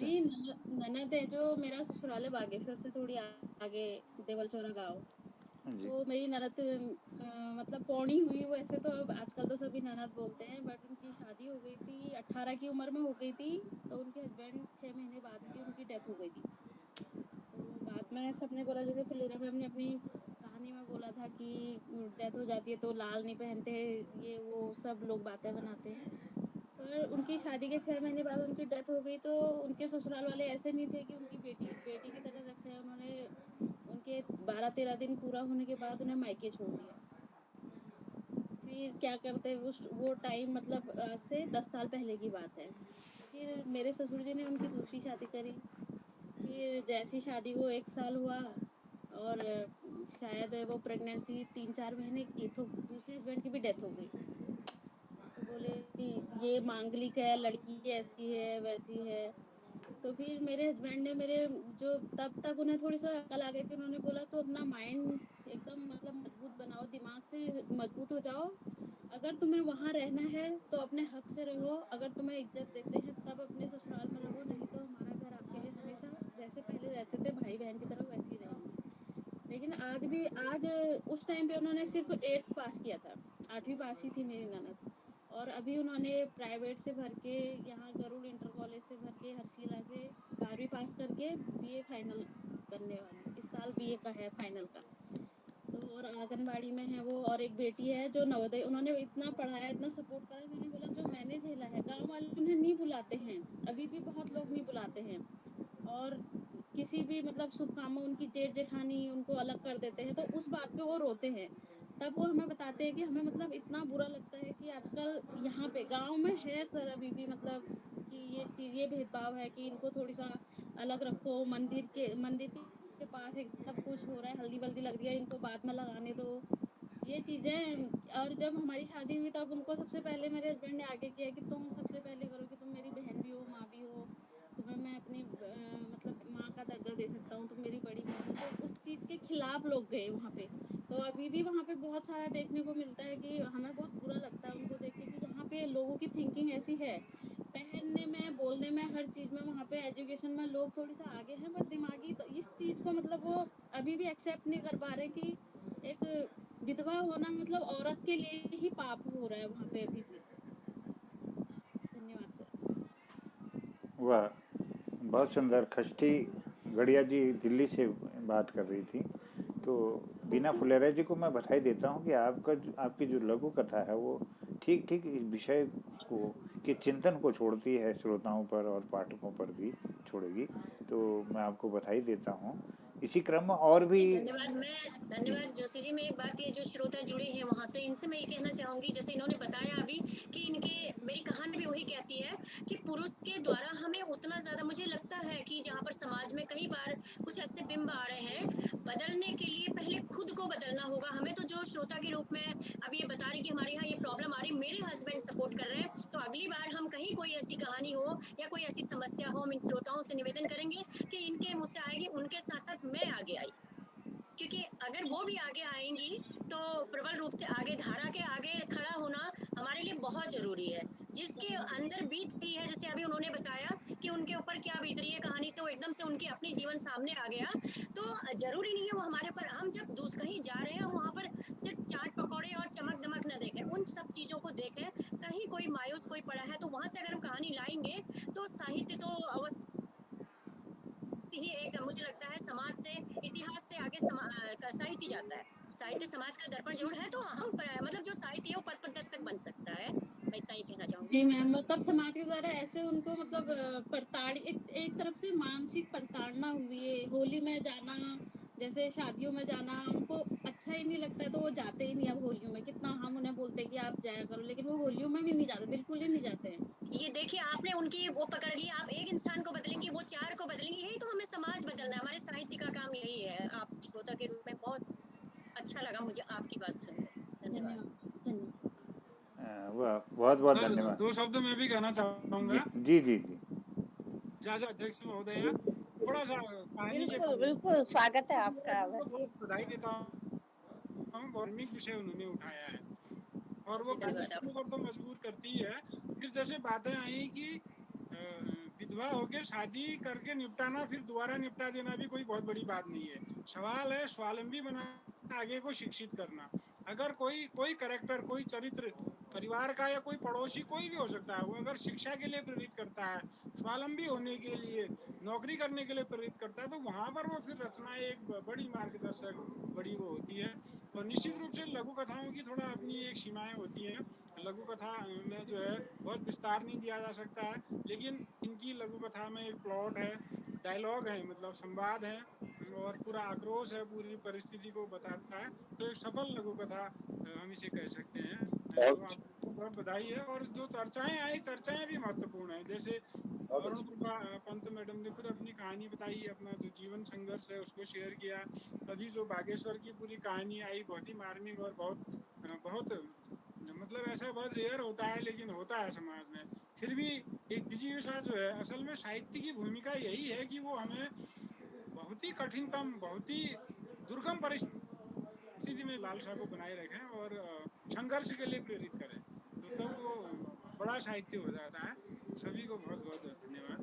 मेरी ननद है जो मेरा ससुराल है बागेश्वर से थोड़ी आगे देवलचौरा गाँव। जी। तो मेरी ननद मतलब पौनी हुई वैसे तो अब आजकल तो सभी ननद बोलते हैं बट उनकी शादी हो गई थी 18 की उम्र में हो गई थी। तो उनके हस्बैंड 6 महीने बाद ही उनकी डेथ हो गई थी। तो बाद में सबने बोला जैसे फुलेरा मैम ने अपनी कहानी में बोला था कि डेथ हो जाती है तो लाल नहीं पहनते, ये वो सब लोग बातें बनाते हैं। पर उनकी शादी के 6 महीने बाद उनकी डेथ हो गई तो उनके ससुराल वाले ऐसे नहीं थे कि उनकी बेटी बेटी की तरह रखे। उन्होंने उनके 12-13 दिन पूरा होने के बाद उन्हें मायके छोड़ दिया। फिर क्या करते वो टाइम मतलब आज से 10 साल पहले की बात है। फिर मेरे ससुर जी ने उनकी दूसरी शादी करी। फिर जैसी शादी को 1 साल हुआ और शायद वो प्रेग्नेंट थी 3-4 महीने की, तो दूसरे हस्बैंड की भी डेथ हो गई। तो बोले कि ये मांगलिक है, लड़की ऐसी है वैसी है। तो फिर मेरे हस्बैंड ने मेरे जो तब तक उन्हें थोड़ी सा अकल आ गई थी, उन्होंने बोला तो अपना माइंड एकदम मतलब मजबूत बनाओ, दिमाग से मजबूत हो जाओ। अगर तुम्हें वहां रहना है तो अपने हक से रहो, अगर तुम्हें इज्जत देते हैं तब अपने ससुराल में रहो, नहीं तो हमारा घर आपके लिए हमेशा जैसे पहले रहते थे भाई बहन की तरह वैसे ही रहेंगे। लेकिन आज उस टाइम पे उन्होंने सिर्फ 8th पास किया था, 8वीं पास ही थी मेरी ननद। और अभी उन्होंने प्राइवेट से भर के यहाँ गरुड़ इंटर कॉलेज से भर के हर्षिला से 12वीं पास करके बीए फाइनल करने वाली, इस साल बीए का है फाइनल का। तो और आंगनबाड़ी में है वो, और एक बेटी है जो नवोदय, उन्होंने इतना पढ़ाया इतना सपोर्ट करा। उन्होंने बोला जो मैंने झेला है गांव वाले उन्हें नहीं बुलाते हैं, अभी भी बहुत लोग नहीं बुलाते हैं। और किसी भी मतलब शुभ काम में उनकी जेठ जेठानी उनको अलग कर देते हैं तो उस बात पे वो रोते हैं। तब वो हमें बताते हैं कि हमें मतलब इतना बुरा लगता है कि आजकल यहाँ पे गांव में है सर अभी भी मतलब कि ये चीज ये भेदभाव है कि इनको थोड़ी सा अलग रखो। मंदिर के पास एक सब कुछ हो रहा है, हल्दी वल्दी लग रही है, इनको बाद में लगाने दो, ये चीजें। और जब हमारी शादी हुई तब उनको सबसे पहले मेरे हस्बैंड ने आगे किया कि तुम सबसे पहले करो कि तुम मेरी बहन भी हो माँ भी हो, तुम्हें मैं अपनी मतलब माँ का दर्जा दे सकता हूँ, तुम मेरी बड़ी बहन हो। तो उस चीज के खिलाफ लोग गए वहां पे। तो अभी भी वहां पे बहुत सारा देखने को मिलता है कि हमें बहुत बुरा लगता है उनको देख के कि यहाँ पे लोगों की थिंकिंग ऐसी है, पहनने में बोलने में हर चीज में वहां पे एजुकेशन में लोग थोड़ी सा आगे हैं, बट दिमागी तो इस चीज को मतलब वो अभी भी एक्सेप्ट नहीं कर पा रहे कि एक विधवा होना मतलब औरत के लिए ही पाप हो रहा है वहां पे अभी भी। धन्यवाद सर। वाह, बहुत सुंदर। खष्टी गड़िया जी दिल्ली से बात कर रही थी। तो बीना फुलेरा जी को मैं बधाई देता हूँ कि आपकी जो लघु कथा है वो ठीक ठीक इस विषय को कि चिंतन को छोड़ती है, श्रोताओं पर और पाठकों पर भी छोड़ेगी। तो मैं आपको बधाई देता हूँ। इसी क्रम में और भी। जी धन्यवाद। जी। धन्यवाद जोशी जी। मैं एक बात, ये जो श्रोता जुड़े हैं वहां से, इनसे मैं ये कहना चाहूंगी, जैसे इन्होंने बताया अभी कि इनके, मेरी कहानी भी वही कहती है कि पुरुष के द्वारा हमें उतना ज्यादा, मुझे लगता है कि जहाँ पर समाज में कई बार कुछ ऐसे बिंब आ रहे हैं, बदलने के लिए पहले खुद को बदलना होगा हमें। तो जो श्रोता के रूप में अब ये बता रही कि हमारे यहाँ ये प्रॉब्लम आ रही, मेरे हस्बैंड सपोर्ट कर रहे हैं, तो अगली बार हम कहीं कोई ऐसी कहानी हो या कोई ऐसी समस्या हो, हम इन श्रोताओं से निवेदन करेंगे कि इनके मुझसे आएगी, उनके साथ साथ मैं आगे आई। क्योंकि अगर वो भी आगे आएंगी तो प्रबल रूप से आगे धारा के आगे खड़ा होना हमारे लिए बहुत जरूरी है। जिसके अंदर बीत रही है, जैसे अभी उन्होंने बताया कि उनके ऊपर क्या बीत रही है, कहानी से वो एकदम से उनकी अपनी जीवन सामने आ गया। तो जरूरी नहीं है वो हमारे पर, हम जब कहीं जा रहे हैं वहां पर सिर्फ चाट पकौड़े और चमक दमक न देखें, उन सब चीजों को देखें। कहीं कोई मायूस कोई पड़ा है तो वहां से अगर हम कहानी लाएंगे तो साहित्य तो अवश्य ही एक, मुझे लगता है समाज से, इतिहास से आगे साहित्य जाता है। साहित्य समाज का दर्पण जरूर है, तो हम मतलब जो साहित्य है वो पथ प्रदर्शक बन सकता है। मैं इतना ही कहना चाहूंगी। जी मैम, मतलब समाज के द्वारा ऐसे उनको मतलब एक तरफ से मानसिक प्रताड़ना हुई है। होली में जाना, जैसे शादियों में जाना उनको अच्छा ही नहीं लगता है तो वो जाते ही नहीं। अब होलियों में कितना हम उन्हें बोलते हैं कि आप जाया करो, लेकिन वो होलियों में भी नहीं जाते, बिल्कुल ही नहीं जाते हैं। ये देखिए आपने उनकी वो पकड़ ली, आप एक इंसान को बदलेंगे वो चार को बदलेंगे, यही तो हमें समाज बदलना है, हमारे साहित्य का काम यही है। आप श्रोता के रूप में बहुत अच्छा लगा मुझे आपकी बात सुनकर। धन्यवाद। धन्यवाद धन्यवाद। वाह, बहुत बहुत सर धन्यवाद। 2 शब्द मैं भी कहना जी चाहूंगा। जी जी जी। जज अध्यक्ष महोदय, थोड़ा सा कहानी के बिल्कुल बिल्कुल, स्वागत है आपका। को बहुत बधाई देता हूँ, धार्मिक विषय उन्होंने उठाया है और वो जी कहानी धन्यवाद सुनने आपका। पर तो मजबूर करती है। फिर जैसे बातें आई कि विधवा होके शादी करके निपटाना फिर दोबारा निपटा देना भी कोई बहुत बड़ी बात नहीं है। सवाल है स्वावलंबी बना आगे को शिक्षित करना। अगर कोई कैरेक्टर, कोई चरित्र परिवार का या कोई पड़ोसी कोई भी हो सकता है, वो अगर शिक्षा के लिए प्रेरित करता है, स्वावलंबी होने के लिए, नौकरी करने के लिए प्रेरित करता है, तो वहाँ पर वो फिर रचनाएं एक बड़ी मार्गदर्शक बड़ी वो होती है। और निश्चित रूप से लघु कथाओं की थोड़ा अपनी एक सीमाएं होती हैं। लघु कथा में जो है बहुत विस्तार नहीं दिया जा सकता है, लेकिन इनकी लघु कथा में एक प्लॉट है, डायलॉग है, मतलब संवाद है और पूरा आक्रोश है, पूरी परिस्थिति को बताता है। तो एक सफल लघु कथा हम इसे कह सकते हैं। तो आपको बहुत बधाई है। और जो चर्चाएं आई, चर्चाएं भी महत्वपूर्ण है। जैसे अरुण पंत मैडम ने खुद अपनी कहानी बताई, अपना जो जीवन संघर्ष है उसको शेयर किया। अभी जो बागेश्वर की पूरी कहानी आई, बहुत ही मार्मिक और बहुत मतलब ऐसा बहुत रेयर होता है, लेकिन होता है समाज में। फिर भी एक जिज्ञासा जो है, असल में साहित्य की भूमिका यही है कि वो हमें बहुत ही कठिनतम, बहुत ही दुर्गम परिस्थिति में लालसा को बनाए रखें और संघर्ष के लिए प्रेरित करें, तो तब वो बड़ा साहित्य हो जाता है। सभी को बहुत बहुत धन्यवाद।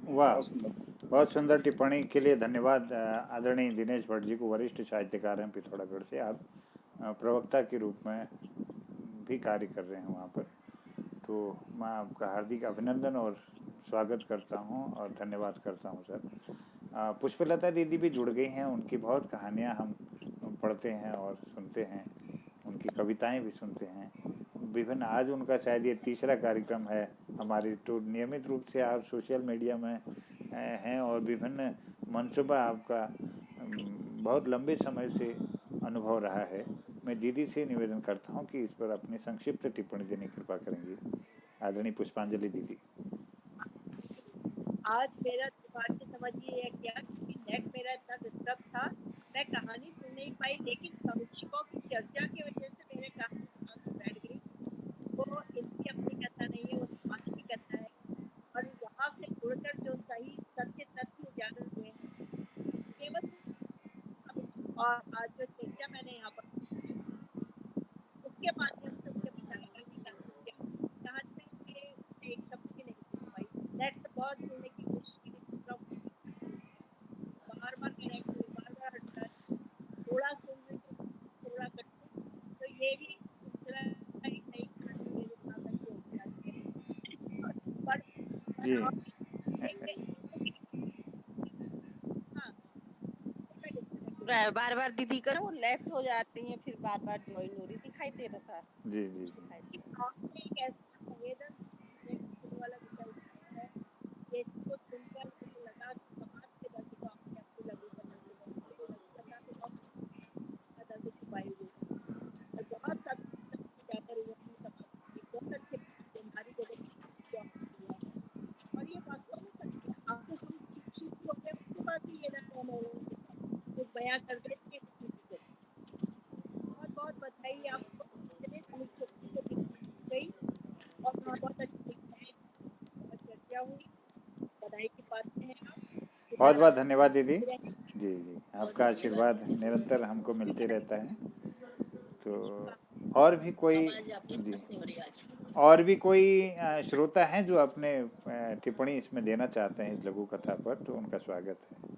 वाह, बहुत सुंदर टिप्पणी के लिए धन्यवाद आदरणीय दिनेश भट्ट जी को, वरिष्ठ साहित्यकार हैं पिथौरागढ़ से। आप प्रवक्ता के रूप में भी कार्य कर रहे हैं वहाँ पर, तो मैं आपका हार्दिक अभिनंदन और स्वागत करता हूँ और धन्यवाद करता हूँ सर। पुष्पलता दीदी भी जुड़ गई हैं, उनकी बहुत कहानियाँ हम पढ़ते हैं और सुनते हैं, उनकी कविताएं भी सुनते हैं विभिन्न। आज उनका शायद ये तीसरा कार्यक्रम है हमारी, तो नियमित रूप से आप सोशल मीडिया में हैं और विभिन्न मंचों पर आपका बहुत लंबे समय से अनुभव रहा है। मैं दीदी से निवेदन करता हूं कि इस पर अपनी संक्षिप्त टिप्पणी देने की कृपा करेंगी, आदरणीय पुष्पांजलि दीदी। आज मेरा दुर्भाग्य समझिए क्या कि नेट मेरा इतना डिस्टर्ब था, मैं कहानी सुन नहीं पाई, लेकिन समीक्षकों की चर्चा की वजह से मेरे कहानी बैठ गई। वो इनकी अपनी कथा नहीं है, वो समाज की कथा है और वहाँ से जुड़कर जो सही सत्य तथ्य उजागर हुए केवल, और आज जो चर्चा मैंने यहाँ पर उसके माध्यम से उनके विचार करने का जहाँ से एक शब्द भी नहीं सुन पाई। नेट से बहुत सुनने की कोशिश की, बार बार कनेक्ट हुई, बार बार थोड़ा सुन रही थोड़ा करती, तो ये भी सिलसिला एक नई कहानी मेरे साथ अच्छी होती जाती है। पर जी हाँ, बार बार दीदी करो लेफ्ट हो जाती हैं, फिर बार बार ज्वाइन हो रही दिखाई दे रहा था। जी जी जी आपने एक ऐसा संवेदन वाला विषय है जिसको सुनकर मुझे लगा कि समाज के दर्द को अपने अपने लघु करना तो बहुत दर्द छुपाई हुई और बहुत जाकर हुए समाज की बहुत अच्छे हमारी जगह और ये वास्तव में सच है। आपको हम शिक्षित हो गए उसके बाद भी ये ना कुछ बयां कर देते हैं। बहुत बहुत बधाई आपको, इतने समीक्षकों को गई और बहुत अच्छी चर्चा हुई, बधाई की बात है। बहुत बहुत धन्यवाद दीदी। जी जी, आपका आशीर्वाद निरंतर हमको मिलते रहता है। तो और भी कोई जी, और भी कोई श्रोता हैं जो अपने टिप्पणी इसमें देना चाहते हैं इस लघु कथा पर, तो उनका स्वागत है।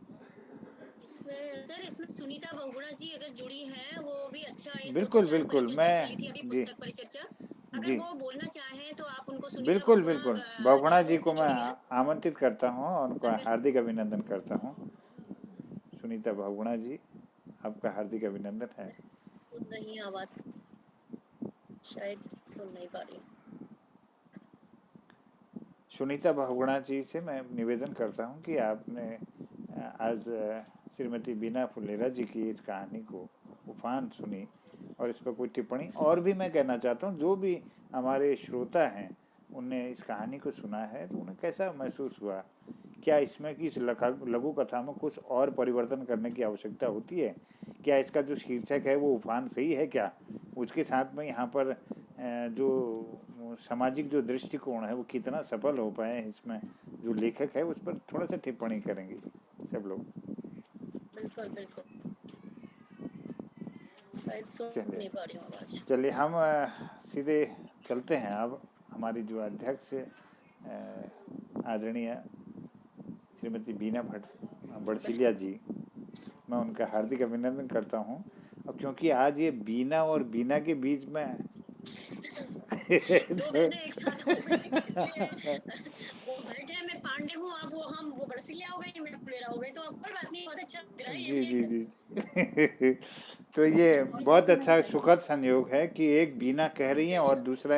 इसमें सुनीता बहुगुणा जी अगर जुड़ी हैं, वो भी अच्छा बिल्कुल बिल्कुल, मैं जी अगर वो बोलना चाहें तो आप उनको बिल्कुल बिल्कुल बहुगुणा जी को मैं आमंत्रित करता हूँ और उनका हार्दिक अभिनंदन करता हूँ। सुनीता बहुगुणा जी, आपका हार्दिक अभिनंदन है। सुन रही आवाज शायद सुन नहीं पा रही। सुनीता बहुगुणा जी से मैं निवेदन करता हूँ कि आपने आज श्रीमती बीना फुलेरा जी की इस कहानी को उफान सुनी और इस पर कोई टिप्पणी। और भी मैं कहना चाहता हूँ, जो भी हमारे श्रोता हैं उनने इस कहानी को सुना है तो उन्हें कैसा महसूस हुआ, क्या इसमें इस लघु कथा में कुछ और परिवर्तन करने की आवश्यकता होती है, क्या इसका जो शीर्षक है वो उफान सही है क्या, उसके साथ में यहाँ पर जो सामाजिक जो दृष्टिकोण है वो कितना सफल हो पाए, इसमें जो लेखक है उस पर थोड़ा सा टिप्पणी करेंगे सब लोग। बिल्कुल बिल्कुल, शायद सुन नहीं पा रही हूँ आवाज। चलिए हम सीधे चलते हैं। अब हमारी जो अध्यक्ष आदरणीय श्रीमती बीना भट्ट बड़सिलिया जी, मैं उनका हार्दिक अभिनंदन करता हूँ। और क्योंकि आज ये बीना और बीना के बीच में दो बहनें एक साथ हो गई, इसलिए वो भट्ट है, मैं पांडे हूँ, आप वो बड़सिलिया हो गई, मैं फुलेरा हो गई, तो अब कोई बात नहीं, बहुत अच्छा लग रहा है ये जी भी जी एक जी तो ये बहुत बहुत अच्छी अच्छा बात है। सुखद संयोग है कि एक बीना कह रही हैं और दूसरा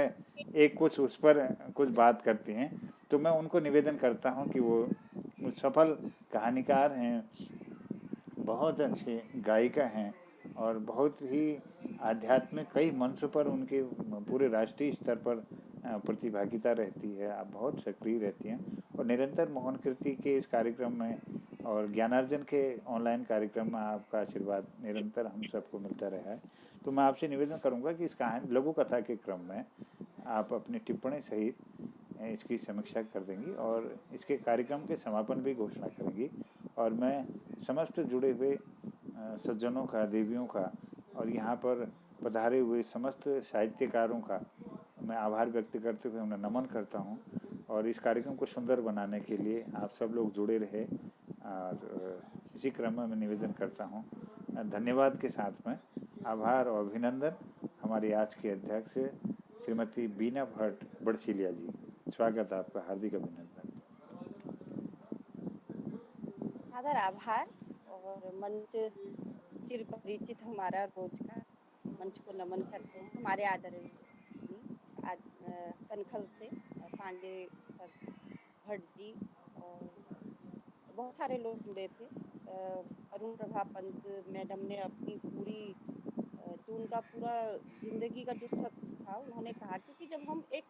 एक कुछ उस पर कुछ बात करती हैं। तो मैं उनको निवेदन करता हूँ कि वो सफल कहानीकार हैं, बहुत अच्छे गायिका हैं और बहुत ही आध्यात्मिक कई मंचों पर उनके पूरे राष्ट्रीय स्तर पर प्रतिभागिता रहती है। आप बहुत सक्रिय रहती हैं और निरंतर मोहन कीर्ति के इस कार्यक्रम में और ज्ञानार्जन के ऑनलाइन कार्यक्रम में आपका आशीर्वाद निरंतर हम सबको मिलता रहा है। तो मैं आपसे निवेदन करूंगा कि इस कहानी लघु कथा के क्रम में आप अपनी टिप्पणी सहित इसकी समीक्षा कर देंगी और इसके कार्यक्रम के समापन भी घोषणा करेंगी। और मैं समस्त जुड़े हुए सज्जनों का, देवियों का और यहाँ पर पधारे हुए समस्त साहित्यकारों का मैं आभार व्यक्त करते हुए उन्हें नमन करता हूँ। और इस कार्यक्रम को सुंदर बनाने के लिए आप सब लोग जुड़े रहे और इसी क्रम में मैं निवेदन करता हूँ धन्यवाद के साथ में आभार और अभिनंदन हमारी आज की अध्यक्ष श्रीमती बीना भट्ट बड़सिलिया जी। स्वागत है आपका, हार्दिक अभिनंदन। सादर आभार और मंच चिर परिचित हमारा रोज का मंच को नमन करते हैं। हमारे आदरणीय कनखल से पांडे सर भट्ट जी और बहुत सारे लोग जुड़े थे। अरुण प्रभा पंत मैडम ने अपनी पूरी जो उनका पूरा जिंदगी का जो सच था उन्होंने कहा, क्योंकि जब हम एक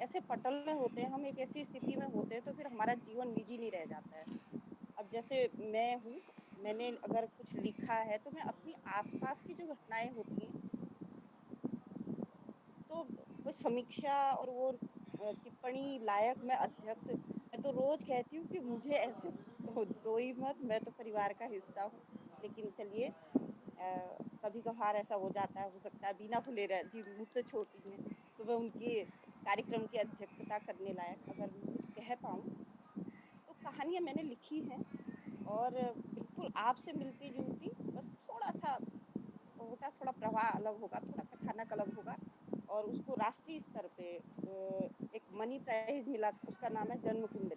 ऐसे पटल में होते हैं, हम एक ऐसी स्थिति में होते हैं, तो फिर हमारा जीवन निजी नहीं रह जाता है। अब जैसे मैं हूँ, मैंने अगर कुछ लिखा है तो मैं अपनी आसपास की जो घटनाएं होती हैं तो वो समीक्षा और वो टिप्पणी लायक मैं अध्यक्ष, मैं तो रोज कहती हूँ कि मुझे ऐसे दो ही मत, मैं तो परिवार का हिस्सा हूँ। लेकिन चलिए कभी कभार ऐसा हो जाता है, हो सकता है बीना फुलेरा जी मुझसे छोटी हैं तो मैं उनकी कार्यक्रम की अध्यक्षता करने लायक अगर मैं कुछ कह पाऊँ। तो कहानियाँ मैंने लिखी हैं और बिल्कुल आपसे मिलती जुलती, बस थोड़ा सा होता, थोड़ा प्रवाह अलग होगा, थोड़ा कथानक अलग होगा। और उसको राष्ट्रीय स्तर पे एक मनी प्राइज मिला, उसका नाम है जन्म कुंडली।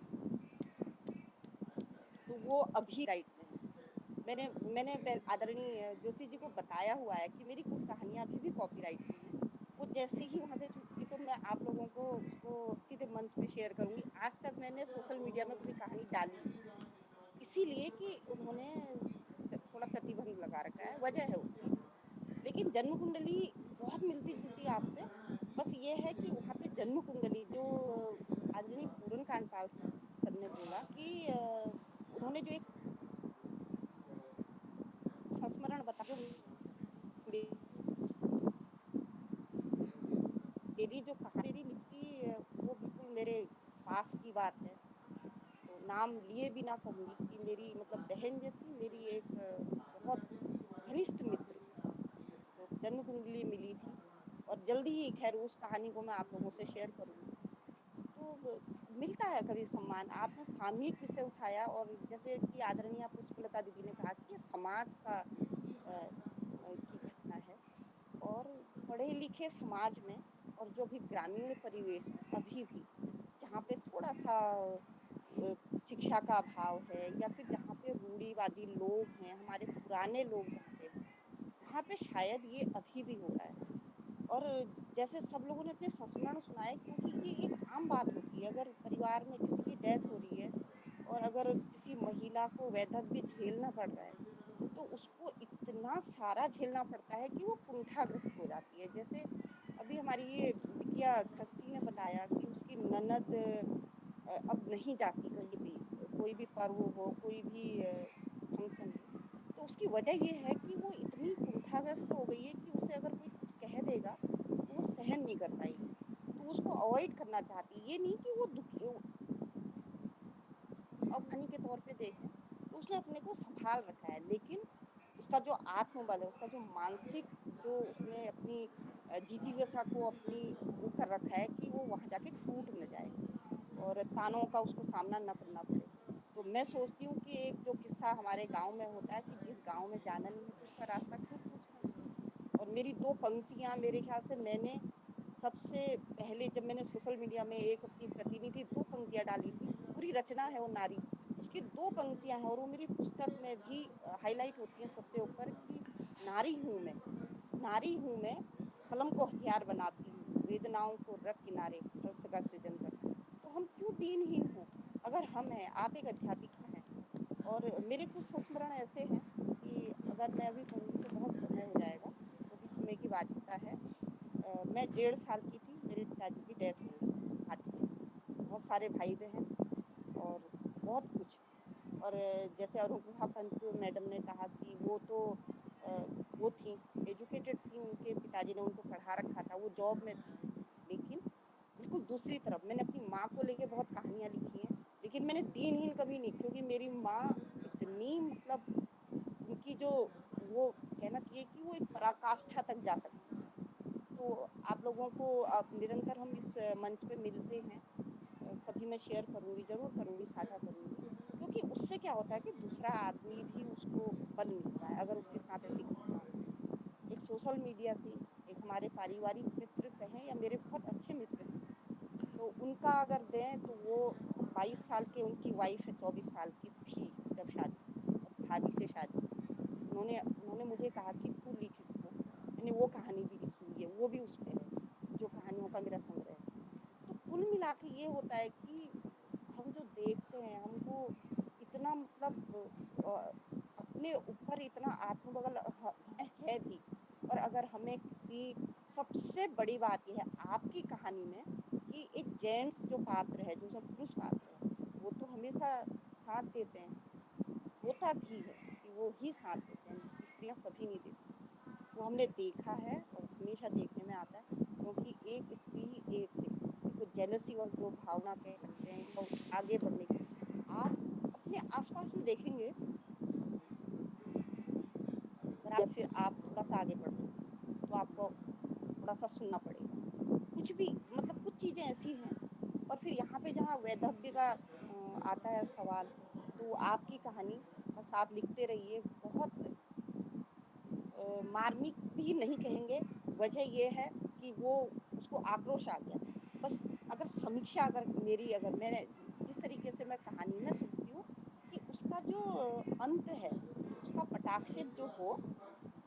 तो वो अभी राइट में है। मैंने आदरणीय जोशी जी को बताया हुआ है कि मेरी कुछ कहानियां अभी भी कॉपीराइट में हैं। वो जैसे ही वहां से छूटी तो मैं आप लोगों को उसको सीधे मंच पे शेयर करूंगी। आज तक मैंने सोशल मीडिया में कोई कहानी डाली इसीलिए कि उन्होंने थोड़ा प्रतिबंध लगा रखा है, वजह है उसकी। लेकिन जन्म कुंडली बहुत मिलती जुलती आपसे, बस ये है कि वहाँ पे जन्म कुंडली जो आदरणीय पूरन कांडपाल सर ने बोला कि उन्होंने जो एक संस्मरण बता, जो मेरी जो कहानी लिखी वो बिल्कुल मेरे पास की बात है। तो नाम लिए बिना कहूँगी कि मेरी मतलब बहन जैसी मेरी एक बहुत घनिष्ठ मित्र तो जन्म कुंडली मिली थी और जल्दी ही खैर उस कहानी को मैं आप लोगों से शेयर करूंगी। तो मिलता है कभी सम्मान। आपने सामयिक विषय उठाया और जैसे कि आदरणीय पुष्पलता दीदी ने कहा कि ये समाज का की घटना है और पढ़े लिखे समाज में और जो भी ग्रामीण परिवेश में अभी भी जहाँ पे थोड़ा सा शिक्षा का अभाव है या फिर जहाँ पे रूढ़िवादी लोग हैं, हमारे पुराने लोग जहाँ पे वहाँ पे शायद ये अभी भी हो रहा है। और जैसे सब लोगों ने अपने संस्मरण सुनाए, क्योंकि ये एक आम बात होती है। अगर परिवार में किसी की डेथ हो रही है और अगर किसी महिला को वैधव्य झेलना पड़ रहा है तो उसको इतना सारा झेलना पड़ता है कि वो कुंठाग्रस्त हो जाती है। जैसे अभी हमारी ये बिटिया खस्ती ने बताया कि उसकी ननद अब नहीं जाती कहीं भी, कोई भी पर्व हो, कोई भी फंक्शन हो, तो उसकी वजह ये है कि वो इतनी कुंठाग्रस्त हो गई है कि उसे अगर कोई कुछ कह देगा तो वो सहन नहीं कर पाएगी, तो उसको अवॉइड करना चाहती है। ये नहीं कि वो दुखी अवधानी के तौर पे देखें तो उसने अपने को संभाल रखा है, लेकिन उसका जो आत्मबल है, उसका जो मानसिक, जो उसने अपनी जीजीविका को अपनी वो कर रखा है कि वो वहां जाके टूट न जाए। और तानों का उसको सामना न करना पड़े। तो मैं सोचती हूँ कि एक जो किस्सा हमारे गाँव में होता है कि जिस गाँव में जाना नहीं है तो उसका रास्ता क्यों पूछना। और मेरी 2 पंक्तियाँ मेरे ख्याल से मैंने सबसे पहले जब मैंने सोशल मीडिया में एक अपनी प्रतिनिधि 2 पंक्तियाँ डाली थी, पूरी रचना है वो नारी, उसकी 2 पंक्तियाँ हैं और वो मेरी पुस्तक में भी हाइलाइट होती हैं सबसे ऊपर कि नारी हूँ मैं, कलम को हथियार बनाती हूँ, वेदनाओं को रख किनारे, रस का सृजन करती हूँ। तो हम क्यों दीनहीन हों? अगर हम हैं, आप एक अध्यापिका हैं और मेरे कुछ संस्मरण ऐसे हैं कि अगर मैं अभी कहूँगी तो बहुत समय हो जाएगा, क्योंकि समय की बाध्यता है। मैं 1.5 साल की थी, मेरे पिताजी की डेथ हो गई हार्ट अटैक। बहुत सारे भाई-बहन और बहुत कुछ। और जैसे अनुग्रहा पंत मैडम ने कहा कि वो तो वो थी, एजुकेटेड थी, उनके पिताजी ने उनको पढ़ा रखा था, वो जॉब में थी। लेकिन बिल्कुल दूसरी तरफ मैंने अपनी माँ को लेके बहुत कहानियाँ लिखी हैं, लेकिन मैंने दीनहीन कभी नहीं, क्योंकि मेरी माँ इतनी मतलब उनकी जो वो कहना चाहिए कि वो एक पराकाष्ठा तक जा सकती थी। तो आप लोगों को निरंतर हम इस मंच पे मिलते हैं। कभी मैं शेयर करूँगी, ज़रूर करूँगी, साझा करूँगी, क्योंकि उससे क्या होता है कि दूसरा आदमी भी उसको बल मिलता है अगर उसके साथ ऐसी घटना होती है। एक सोशल मीडिया से एक हमारे पारिवारिक मित्र कहें या मेरे बहुत अच्छे मित्र हैं, तो उनका अगर दें तो वो 22 साल के उनकी वाइफ है, 24 साल की थी जब शादी, और भाभी से शादी। उन्होंने मुझे कहा कि तू लिख इसको। मैंने वो कहानी भी लिखी हुई है, वो भी उसमें है, जो कहानियों का मेरा संग्रह है। तो कुल मिला के ये होता है कि हम जो देखते हैं हमको इतना मतलब अपने ऊपर इतना आत्मबल हमें है भी। और अगर हमें किसी सबसे बड़ी बात यह है आपकी कहानी में कि एक जेंट्स जो पात्र है, जो सब पुरुष पात्र है, वो तो हमेशा साथ देते हैं, होता भी है कि वो ही साथ देते हैं, स्त्रियां कभी नहीं देती। वो हमने देखा है और हमेशा देखने में आता है, क्योंकि एक स्त्री ही एक से तो जेलसी और जो भावना कह सकते हैं या आगे बढ़ने की, आप अपने आसपास में देखेंगे। अगर आप फिर आप थोड़ा सा आगे बढ़ रहे हैं तो आपको थोड़ा सा सुनना पड़ेगा। कुछ भी मतलब कुछ चीजें ऐसी हैं। और फिर यहाँ पे जहाँ वैधव्य का आता है सवाल, तो आपकी कहानी बस आप लिखते रहिए। बहुत मार्मिक भी नहीं कहेंगे, वजह ये है कि वो उसको आक्रोश आ गया। बस अगर समीक्षा अगर मैंने जिस तरीके से मैं कहानी में सोचती हूँ कि उसका जो अंत है, उसका पटाक्षेप जो हो,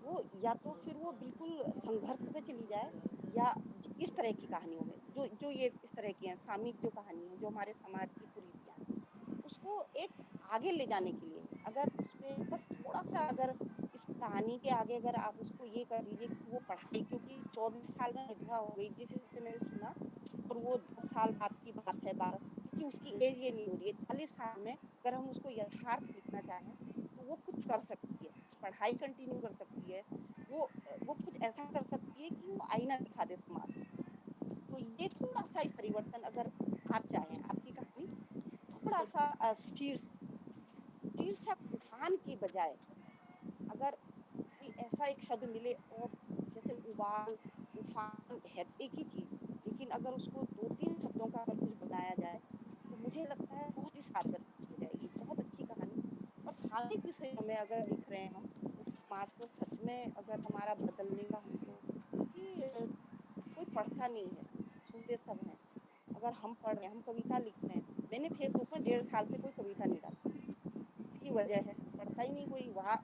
वो या तो फिर वो बिल्कुल संघर्ष पे चली जाए, या इस तरह की कहानियों में जो ये इस तरह की हैं, सामयिक जो कहानी है, जो हमारे समाज की कुरीतियाँ हैं, उसको एक आगे ले जाने के लिए अगर उसपे बस थोड़ा-सा अगर इस कहानी के आगे अगर आप उसको ये कर दीजिए कि वो पढ़ाई, क्योंकि 24 साल में विधवा हो गई जिस हिसाब से मैंने सुना, और वो 10 साल बाद की बात है, 12, क्योंकि उसकी एज ये नहीं हो रही है। 40 साल में अगर हम उसको यथार्थ लिखना चाहें, तो वो कुछ कर सकती है, पढ़ाई कंटिन्यू कर सकती है, वो कुछ ऐसा कर सकती है कि वो आईना दिखा दे समाज को। तो ये थोड़ा-सा इस परिवर्तन अगर आप चाहें, आपकी कहानी थोड़ा-सा शीर्षक उठान की बजाय अगर कोई ऐसा एक शब्द मिले, और जैसे उबाल, तूफान है एक ही चीज, लेकिन अगर उसको 2-3 शब्दों का अगर कुछ बनाया जाए, तो मुझे लगता है बहुत ही सार्थक हो जाएगी, बहुत अच्छी कहानी। और सामाजिक विषयों में अगर लिख रहे हैं हम, तो समाज को सच में अगर हमारा बदलने का हमको, क्योंकि कोई पढ़ता नहीं है, सुनते सब हैं। अगर हम पढ़ रहे हैं, हम कविता लिखते हैं, मैंने फेसबुक में 1.5 साल से कोई कविता नहीं डाली। इसकी वजह है पढ़ता ही नहीं कोई, वहाँ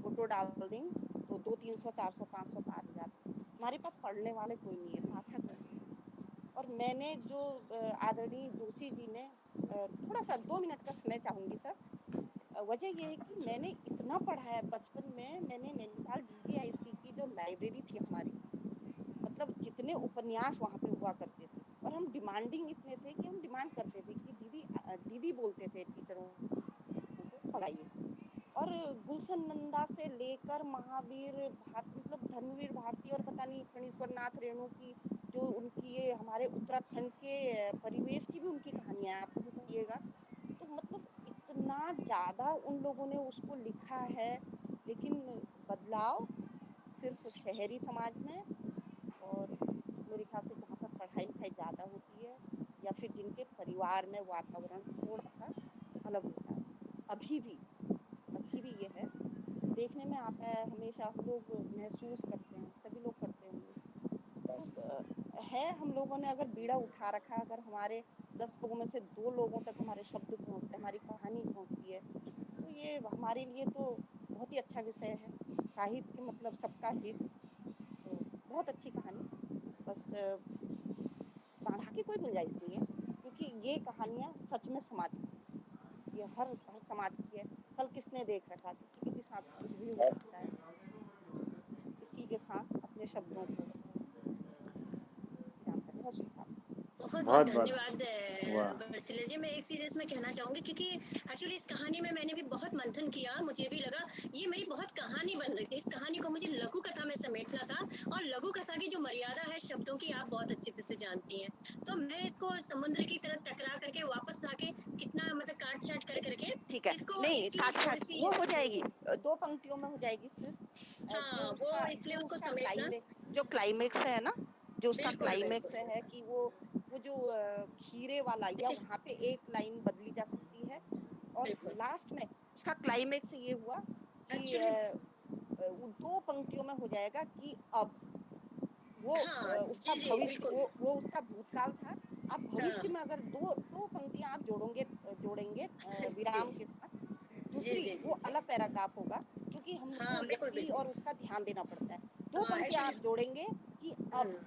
फोटो डाल दें तो 200, 300, 400, 500 पार हो जाते हैं। हमारे पास पढ़ने वाले कोई नहीं है, पाठक नहीं है। और मैंने जो आदरणीय जोशी जी ने थोड़ा सा 2 मिनट का समय चाहूंगी सर। वजह ये है कि मैंने इतना पढ़ा है बचपन में, मैंने नैनीताल DGIC की जो लाइब्रेरी थी हमारी, मतलब जितने उपन्यास वहाँ पे हुआ करते थे, और हम डिमांडिंग इतने थे कि हम डिमांड करते थे कि दीदी बोलते थे टीचरों को, पढ़ाइए। और गुलशन नंदा से लेकर महावीर मतलब धर्मवीर भारती, और पता नहीं फणीश्वर नाथ रेणु की जो उनकी ये हमारे उत्तराखंड के परिवेश की भी उनकी कहानियां आप कभी पढ़िएगा, तो मतलब इतना ज्यादा उन लोगों ने उसको लिखा है। लेकिन बदलाव सिर्फ शहरी समाज में, और मेरे ख्याल से जहाँ पर पढ़ाई लिखाई ज्यादा होती है, या फिर जिनके परिवार में वातावरण थोड़ा सा अलग होता है, अभी भी ये है, देखने में आता है, हमेशा हम लोग महसूस करते हैं, सभी लोग करते होंगे। तो है, हम लोगों ने अगर बीड़ा उठा रखा, अगर हमारे 10 लोगों में से 2 लोगों तक हमारे शब्द पहुंचते हैं, हमारी कहानी पहुंचती है, तो ये हमारे लिए तो बहुत ही अच्छा विषय है। साहित्य मतलब सबका हित, तो बहुत अच्छी कहानी। बस बाधा की कोई गुंजाइश नहीं है, क्योंकि ये कहानियां सच में समाज की हैं। ये हर समाज की है। कल किसने देख रखा, किसी के भी साथ कुछ भी हो सकता है। इसी के साथ अपने शब्दों को विराम करने का शुभ बहुत बहुत बहुत बहुत धन्यवाद वाह बर्सिला जी। मैं एक चीज इसमें कहना चाहूंगी, क्योंकि एक्चुअली इस कहानी में मैंने भी बहुत मंथन किया, मुझे भी लगा ये मेरी बहुत कहानी बन रही थी। इस कहानी को मुझे लघु कथा में समेटना था, और लघु कथा की जो मर्यादा है शब्दों की, आप बहुत अच्छे से जानती हैं। तो मैं इसको समुद्र की तरफ टकरा करके वापस लाके कितना मतलब काट छाट कर करके ठीक है। इसको नहीं, इसी काट थोड़ी छाट सी, वो हो जाएगी, 2 पंक्तियों में हो जाएगी सिर्फ। हाँ वो इसलिए उसको समेटना। जो क्लाइमेक्स है ना, जो उसका बिल्कुल क्लाइमेक्स बिल्कुल। है कि वो जो खीरे वाला, या वहाँ पे एक लाइन बदली जा सकती है, और बिल्कुल लास्ट में उसका क्लाइमेक्स ये हुआ कि एक्चुअली, वो 2 पंक्तियों में हो जाएगा कि अब वो हाँ उसका जी जी भविष्य, बिल्कुल। वो उसका भूतकाल था। अब हाँ भविष्य में अगर दो पंक्तियां आप जोड़ेंगे जी विराम के साथ, जी दूसरी जी वो जी। अलग पैराग्राफ होगा, क्योंकि हमको हाँ बिल्कुल व्यक्ति बिल्कुल। और उसका ध्यान देना पड़ता है। 2 हाँ पंक्तियां एक्चुअली, आप जोड़ेंगे कि अब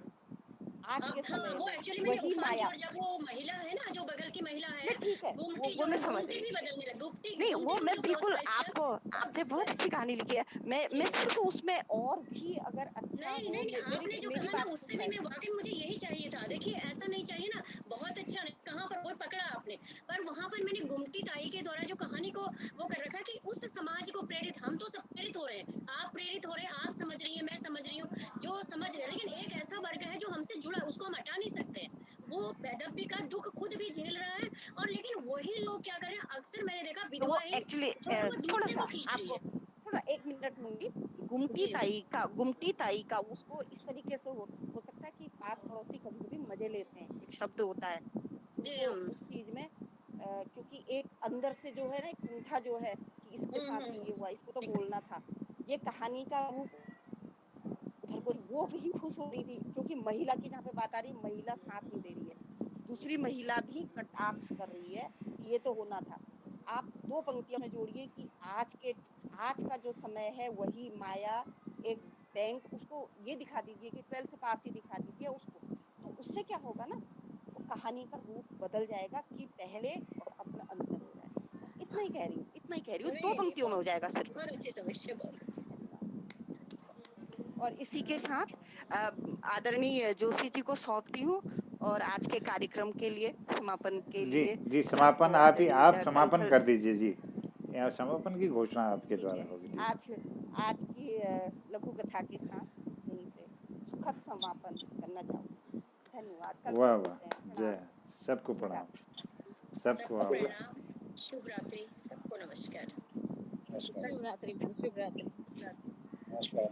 आज के हाँ समय वो में एक्चुअली मैंने वही उफान की, माया। और जब वो महिला है ना, जो बगल की महिला है, नहीं, ठीक है, गुमटी, वो जो मैं समझ गुमटी रही भी हूँ। बदलने लगी, गुमटी नहीं, गुमटी वो को मैं जो बिल्कुल, व्यवस्थित किया। आपने बहुत अच्छी कहानी लिखी है। मैं सिर्फ उसमें और भी अगर अच्छा नहीं हो, नहीं नहीं, आपने जो मेरी कहा ना बात उससे सुन भी रहे मैं वाकई, मुझे यही चाहिए था। देखिए ऐसा नहीं चाहिए ना, बहुत अच्छा नहीं, कहाँ पर वो पकड़ा आपने, पर वहां पर मैंने गुमटी ताई के द्वारा जो कहानी को वो कर रखा कि उस समाज को प्रेरित, हम तो सब प्रेरित हो रहे हैं, आप प्रेरित हो रहे हैं, आप समझ रही है, मैं समझ रही हूँ, जो समझ रहे हैं, लेकिन एक ऐसा वर्ग है जो हमसे जुड़ा, उसको हम हटा नहीं सकते। वो वैदव्य का दुख खुद भी झेल रहा है, और लेकिन वही लोग क्या कर रहे हैं, अक्सर मैंने देखा तो वो विधवा ही एक्चुअली जो है वो थोड़ा दूसरे सा को खींच रही आपको है। थोड़ा 1 मिनट लूंगी। जी गुमटी ताई का उसको इस तरीके से हो सकता है कि पास पड़ोसी कभी कभी मजे लेते हैं, एक शब्द होता है जी। उनको उस चीज में, क्योंकि एक अंदर से जो है ना, एक कुंठा जो है कि इसके साथ में ये हुआ, इसको तो बोलना था। ये कहानी का रूप उधर को, वो भी खुश हो रही थी, क्योंकि महिला की जहाँ पे बात आ रही है, महिला साथ नहीं दे रही है, दूसरी महिला भी कटाक्ष कर रही है, ये तो होना था। आप 2 पंक्तियों में जोड़िए कि आज का जो समय है वही माया, एक बैंक, उसको ये दिखा दीजिए कि 12th पास ही दिखा दीजिए उसको, तो उससे क्या होगा ना, वो कहानी का रूप बदल जाएगा कि पहले और अब में अंतर हो जाएगा। बस इतना ही कह रही हूँ, 2 नहीं नहीं, पंक्तियों में हो जाएगा सिर्फ। बहुत अच्छी समझ, बहुत अच्छी। और इसी के साथ आदरणीय जोशी जी को सौंपती हूँ, और आज के कार्यक्रम के लिए समापन के जी लिए जी समापन सबको आप आदरणीय समापन कंठ, कर दीजिए जी। यहाँ समापन की घोषणा आपके ठीक द्वारा है, होगी। आज की लघु कथा के साथ यहीं पे सुखद समापन करना चाहूंगी। धन्यवाद, कल वाह फिर वाह, मिलते हैं। जय, प्रणाम। सबको शुभ प्रणाम, रात्रि। सबको सबको आभार। प्रणाम, शुभ रात्रि, सबको नमस्कार। शुभ रात्रि मैम, शुभ रात्रि। नमस्कार।